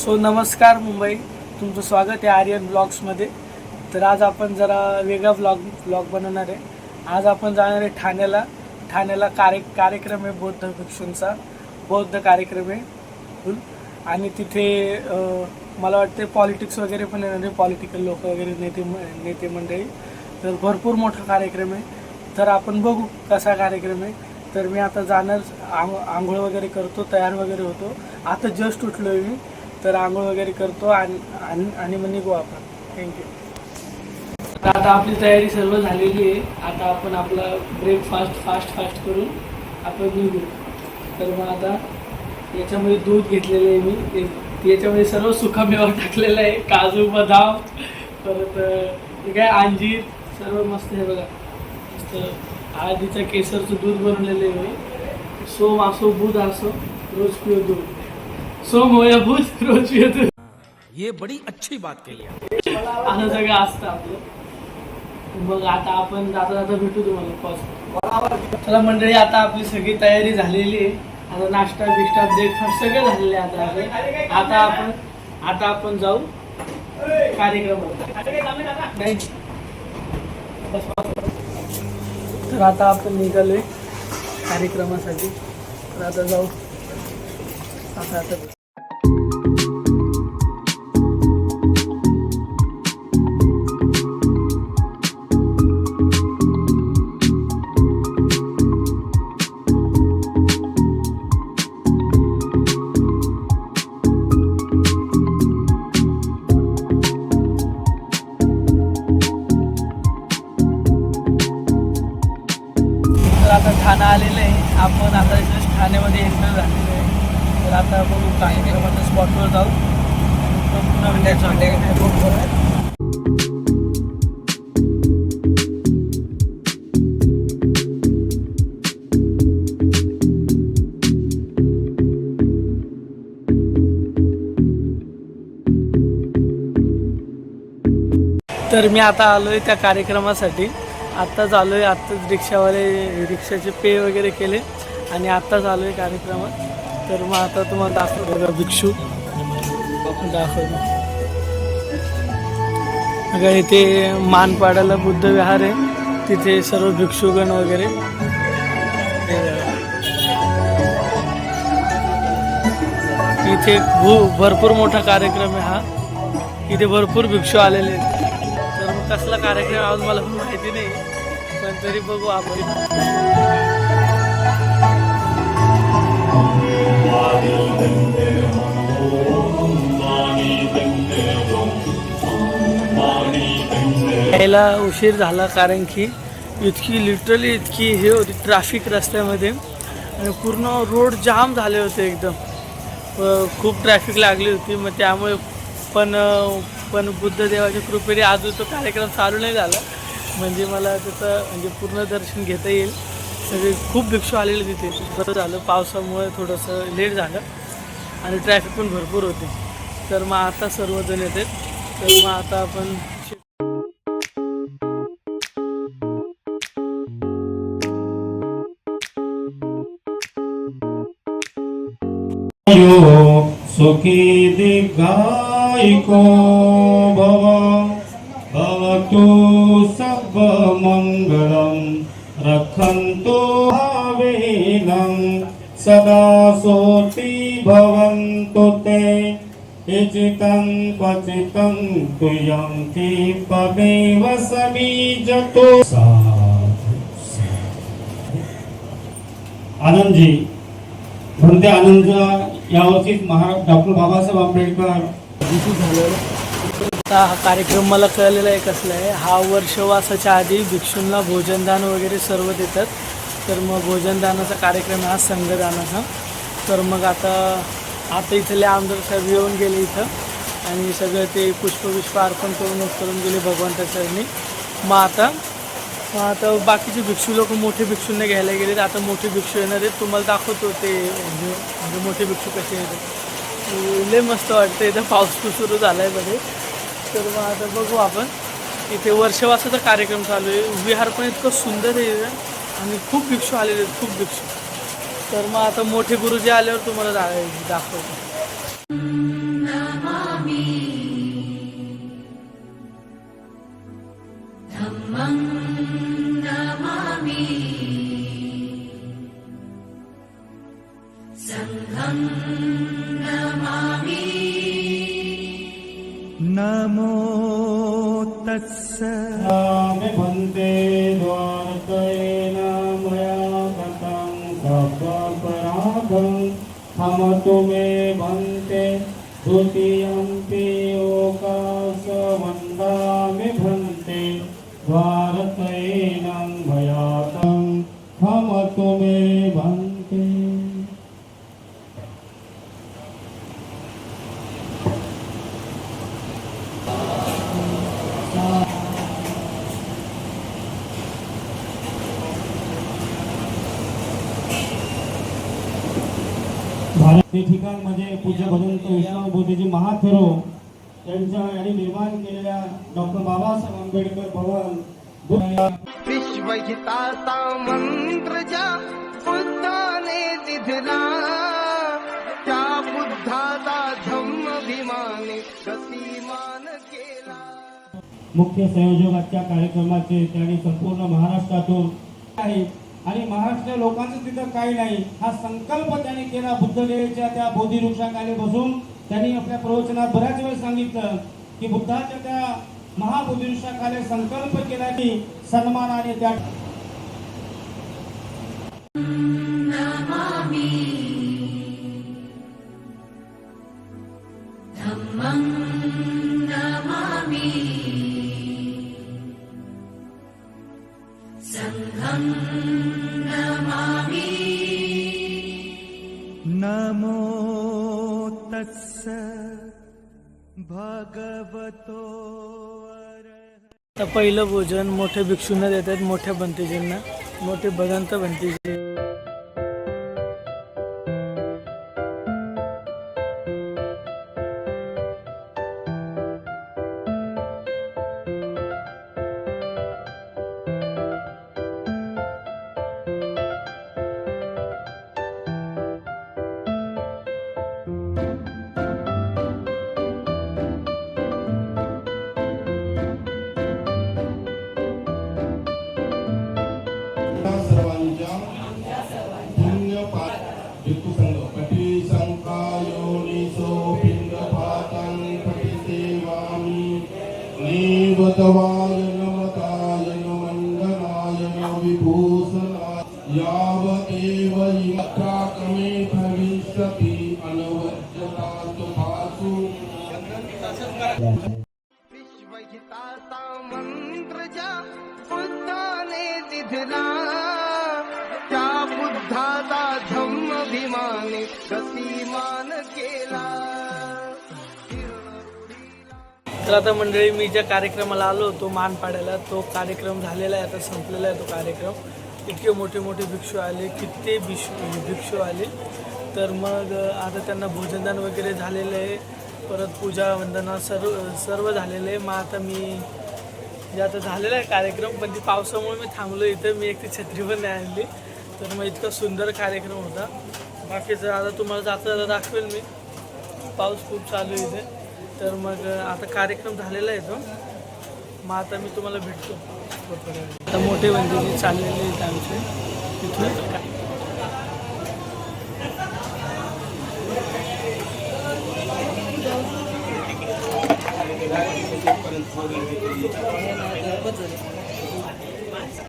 नमस्कार मुंबई, तुमचं स्वागत आहे आर्यन ब्लॉग्समध्ये. तर आज आपण जरा वेगळा ब्लॉग बनवणार आहे. आज आपण जाणार आहे ठाण्याला कार्यक्रम आहे बौद्ध भिक्षूंचा, बौद्ध कार्यक्रम आहे. आणि तिथे मला वाटते पॉलिटिक्स वगैरे पण येणार आहे, पॉलिटिकल लोक वगैरे नेते मंडळी. तर भरपूर मोठा कार्यक्रम आहे. तर आपण बघू कसा कार्यक्रम आहे. तर मी आता जाणार, आंघोळ वगैरे करतो, तयार वगैरे होतो. आता जस्ट उठलो आहे मी, तर आंघोळ वगैरे करतो आणि मग निघू आपण. थँक्यू. आता आपली तयारी सर्व झालेली आहे. आता आपण आपला ब्रेकफास्ट फास्ट करून आपण निघू. तर मग आता याच्यामध्ये दूध घेतलेलं आहे मी, याच्यामध्ये सर्व सुकामेवा टाकलेला आहे, काजू बदाम, परत हे काय अंजीर, सर्व मस्त आहे बघा. मस्त आधीचं केसरचं दूध बनवलेलं आहे मी. सोम असो बुध असो रोज पिओ दूध, सोम हो या बुध रोज पिओ दूध. ये बड़ी अच्छी बात कही है. असं सगळं असतं आपलं. मग आता आपण जाता भेटू तुम्हाला पॉज. चला मंडळी, आता आपली सगळी तयारी झालेली आहे. आता नाश्ता बिष्टा ब्रेकफास्ट सगळं झालेलं आहे. आता आपण जाऊ कार्यक्रमाला. तर आता आपण निघालोय कार्यक्रमासाठी. तर आता जाऊ. आता ठाणा आलेलं आहे. आपण आता जस्ट ठाण्यामध्ये एंटर झालेलं आहे. तर आता बघू कार्यक्रमाच्या स्पॉटवर जाऊ. तर मी आता आलोय त्या कार्यक्रमासाठी. आत्ताच आलो आहे. आत्ताच रिक्षाचे पे वगैरे केले आणि आत्ताच आलो आहे कार्यक्रमात. तर मग आता तुम्हाला दाखवतो भिक्षू दाखवतो बघा. इथे मानपाड्याला बुद्ध विहार आहे, तिथे सर्व भिक्षुगण वगैरे. इथे भरपूर मोठा कार्यक्रम आहे हा. इथे भरपूर भिक्षू आलेले आहेत. तर मग कसला कार्यक्रम आज मला पण माहिती नाही, पण तरी बघू आपण. यायला उशीर झाला कारण की लिटरली इतकी हे होती ट्रॅफिक रस्त्यामध्ये आणि पूर्ण रोड जाम झाले होते एकदम. खूप ट्रॅफिक लागली होती. मग त्यामुळे पण बुद्धदेवाच्या कृपेने अजून तो कार्यक्रम चालू नाही झाला. म्हणजे मला त्याचं पूर्ण दर्शन घेता येईल. सगळे खूप भिक्षू आलेले तिथे. बरं झालं, पावसामुळे थोडंसं लेट झालं आणि ट्रॅफिक पण भरपूर होते. तर मग आता सर्वजण येतात. तर मग आता आपण सुखी दीर्घायिको भव भवतु सर्वमङ्गलं रक्षन्तु भावेनं सदा सोति भवन्तु ते इचितं क्वचितं तुयन्ति पदेव समीजतो. आनंदजी म्हणते आनंद यावर्षीच डॉक्टर बाबासाहेब आंबेडकर झालं. आता हा कार्यक्रम मला कळलेला आहे कसला आहे. हा वर्षवासाच्या आधी भिक्षूंना भोजनदान वगैरे सर्व देतात. तर मग भोजनदानाचा कार्यक्रम हा संघदानाचा. तर मग आता इथले आमदार साहेब येऊन गेले इथं आणि सगळं ते पुष्प अर्पण करून गेले भगवंताच्या चरणी. मग आता बाकीचे भिक्षू लोक मोठे भिक्षूंना घ्यायला गेलेत. आता मोठे भिक्षू येणार आहेत. तुम्हाला दाखवतो ते म्हणजे मोठे भिक्षू कसे येतात. लय मस्त वाटतं. इथं पाऊस सुरू झाला आहे बघे. तर मग आता बघू आपण. इथे वर्षवासाचा कार्यक्रम चालू आहे. विहार पण इतकं सुंदर आहे आणि खूप भिक्षू आलेले आहेत, खूप भिक्षू. तर मग आता मोठे गुरुजी आल्यावर तुम्हाला दाखवतो. नमो तस्स मे भन्ते द्वारकेण मया कृतं पापराधं क्षमतु मे भन्ते द्वितीयम्पि ओकाशवन्दामि भन्ते द्वारकेण मया कृतं क्षमतु मे भन्ते. ते ठिकाण म्हणजे पूज्य भगवंत विश्वनाथ बोधीजी महाथेरो यांच्या यांनी निर्माण केलेल्या डॉक्टर बाबासाहेब आंबेडकर भवन विश्वहिताचा मंत्र ज्या बुद्धाने दिधला त्या बुद्धाचा धम्मभिमाने गतिमान केला. मुख्य संयोजकाच्या कार्यक्रमाचे त्यांनी संपूर्ण महाराष्ट्रातून आहे आणि महाराष्ट्र लोकांचं तिथं काही नाही हा संकल्प त्यांनी केला. बुद्धदेवाच्या त्या बोधिवृक्षाखाली बसून त्यांनी आपल्या प्रवचनात बऱ्याच वेळ सांगितलं की बुद्धाच्या त्या महाबोधिवृक्षाखाली संकल्प केला की सन्मानाने त्या नमो तस्स भगवतो तर पहिलं भोजन मोठ्या भिक्षूंना देतात, मोठ्या भंतेजींना, मोठे भगवंत भंतेजी. नमताय नमंदनाय विभूषणाय यावदेव इमत्राकमे भविष्यति अनवद्यतात् भासु. विश्वहिताचा मंत्र ज्या बुद्धाने दिधला त्या बुद्धाचा धम्मभिमाने गतिमान केला. तर आता मंडळी, मी ज्या कार्यक्रमाला आलो होतो मान पाडायला, तो कार्यक्रम झालेला आहे, आता संपलेला आहे तो कार्यक्रम. इतके मोठे मोठे भिक्षू आले, किती भिक्षू आले. तर मग आता त्यांना भोजनदान वगैरे झालेलं आहे, परत पूजा वंदना सर्व झालेलं आहे. मग आता मी जे आता झालेला आहे कार्यक्रम, पण ती पावसामुळे मी थांबलो इथं. मी एक ती छत्री पण नाही आणली. तर मग इतका सुंदर कार्यक्रम होता. बाकीचं आता तुम्हाला जाता दाखवेल मी. पाऊस खूप चालू आहे इथे. तर मग आता कार्यक्रम झालेला आहे तो. मग आता मी तुम्हाला भेटतो. आता मोठे बंधू चाललेले आहेत आमचे तिथून.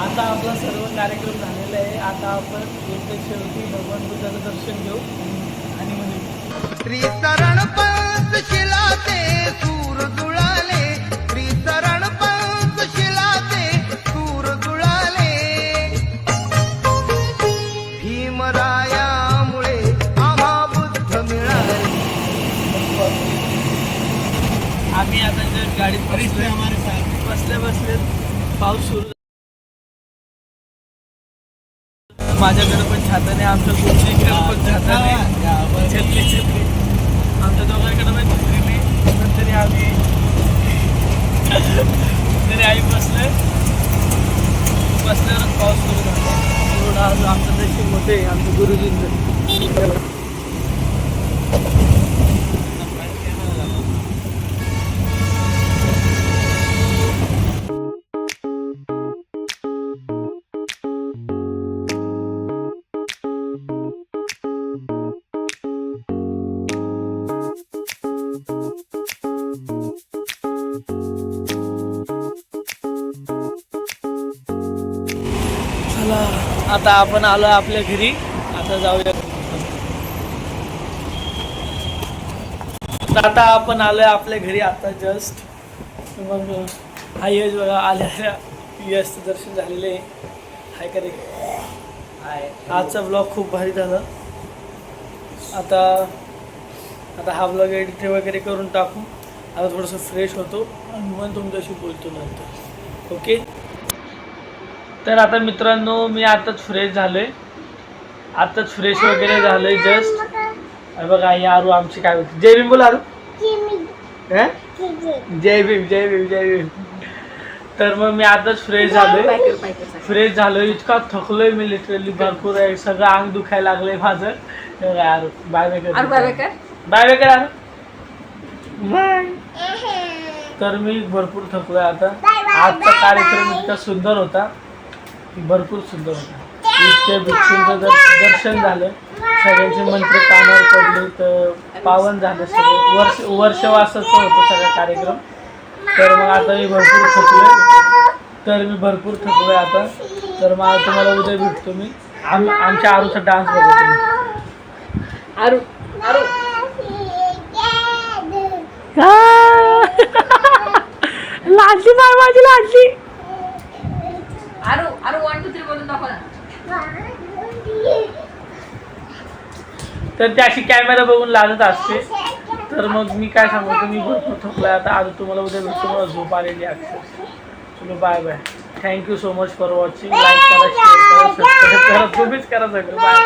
आता आपला सर्व कार्यक्रम झालेला आहे. आता आपण एक शेवटी भगवान बुद्धाचं दर्शन घेऊ आणि म्हणजे त्रिचरण पंचशिला ते सूर जुळाले. त्रिचरण पंचशिला ते सूर जुळाले. भीमरायामुळे आम्हा बुद्ध मिळाले. आम्ही आता जर गाडीत बसले पाऊस सुरू. माझ्याकडे पण छाता नाही, आमच्या गुरुजीकडे पण छाता नाही, छत्री आमच्या दोघांकडे पण छत्री नाही. पण तरी आम्ही बसल्यावरच पाऊस सुरू झाला. एवढा आज आमचं नशीब मोठे आमच्या गुरुजींचं. आता आपण आलो आपल्या घरी. आता जाऊया. आता आपण आलोय आपल्या घरी आता जस्ट. मग हा यश बघा आल्या यशचं दर्शन झालेलं आहे. हाय का रे. आजचा ब्लॉग खूप भारी झाला. आता हा ब्लॉग एडिट वगैरे करून टाकू. आता थोडंसं फ्रेश होतो आणि मग तुमच्याशी बोलतो नंतर. ओके. तर आता मित्रांनो मी आताच फ्रेश झालोय. आताच फ्रेश वगैरे झालोय जस्ट. बघा आई आरू आमची काय होती. जय भीम बोल आरू. जय भीम जय भीम जय भीम. तर मग मी आताच फ्रेश झालोय. इतका थकलोय मी लिटरली भरपूर आहे. सगळं अंग दुखायला लागलंय माझं. आरू बाय बाय कर. बाय बाय कर आरू. बाय. तर मी भरपूर थकलोय आता. आजचा कार्यक्रम इतका सुंदर होता. भरपूर सुंदर होता. इतके भिक्षूंचं दर्शन झालं. सगळ्यांचे मंत्र कानावर पडले. तर पावन झालं सगळं. वर्षवासाचं होतं सगळा कार्यक्रम. तर मग आता मी भरपूर थकलोय आता. तर मग तुम्हाला उद्या भेटतो मी. आमच्या आरूचा डान्स बघा तुम्ही. आरू आरू लाडली बाय माझी लाडली. आरू आरू 1 2 3 बोलून दाखव ना. तर त्याशी कॅमेरा बघून लाजत असते. तर मग मी काय सांगतो मी भरपूर थकलोय आता. आज तुम्हाला उद्या भेटतो. मला झोप आलेली अक्षर. चलो bye bye. Thank you so much for watching. Like करा शेअर करा सबस्क्राईब करा. तुम्हीच करा सगळं. बाय.